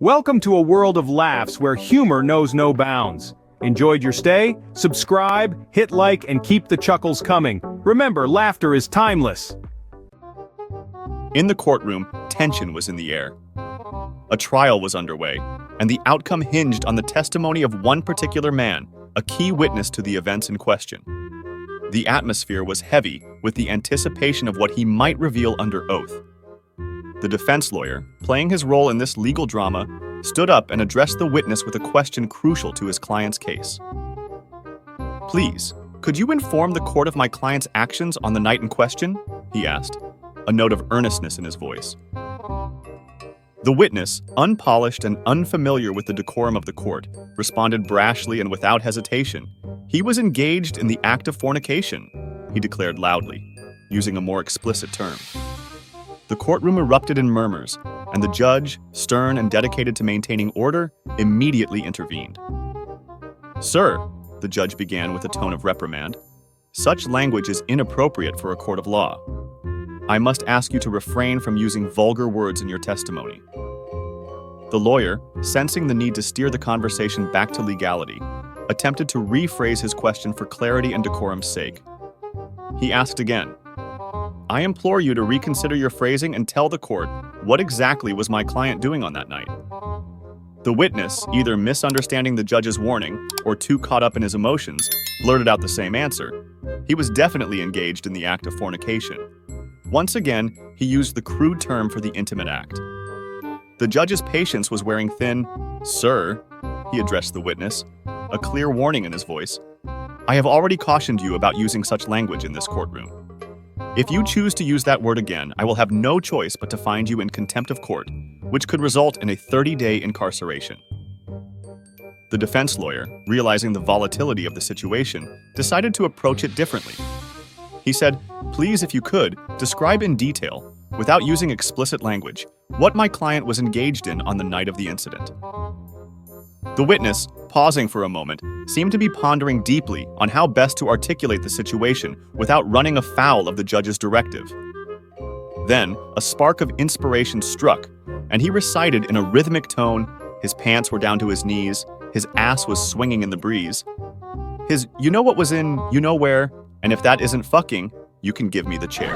Welcome to a world of laughs where humor knows no bounds. Enjoyed your stay? Subscribe, hit like, and keep the chuckles coming. Remember, laughter is timeless. In the courtroom, tension was in the air. A trial was underway, and the outcome hinged on the testimony of one particular man, a key witness to the events in question. The atmosphere was heavy with the anticipation of what he might reveal under oath. The defense lawyer, playing his role in this legal drama, stood up and addressed the witness with a question crucial to his client's case. "Please, could you inform the court of my client's actions on the night in question?" he asked, a note of earnestness in his voice. The witness, unpolished and unfamiliar with the decorum of the court, responded brashly and without hesitation. He was engaged in the act of fornication, he declared loudly, using a more explicit term. The courtroom erupted in murmurs, and the judge, stern and dedicated to maintaining order, immediately intervened. "Sir," the judge began with a tone of reprimand, "such language is inappropriate for a court of law. I must ask you to refrain from using vulgar words in your testimony." The lawyer, sensing the need to steer the conversation back to legality, attempted to rephrase his question for clarity and decorum's sake. He asked again, "I implore you to reconsider your phrasing and tell the court what exactly was my client doing on that night." The witness, either misunderstanding the judge's warning or too caught up in his emotions, blurted out the same answer. He was definitely engaged in the act of fornication. Once again, he used the crude term for the intimate act. The judge's patience was wearing thin. "Sir," he addressed the witness, a clear warning in his voice, "I have already cautioned you about using such language in this courtroom. If you choose to use that word again, I will have no choice but to find you in contempt of court, which could result in a 30-day incarceration." The defense lawyer, realizing the volatility of the situation, decided to approach it differently. He said, "Please, if you could, describe in detail, without using explicit language, what my client was engaged in on the night of the incident." The witness, pausing for a moment, seemed to be pondering deeply on how best to articulate the situation without running afoul of the judge's directive. Then, a spark of inspiration struck, and he recited in a rhythmic tone, his pants were down to his knees, his ass was swinging in the breeze. His "you know what was in, you know where, and if that isn't fucking, you can give me the chair."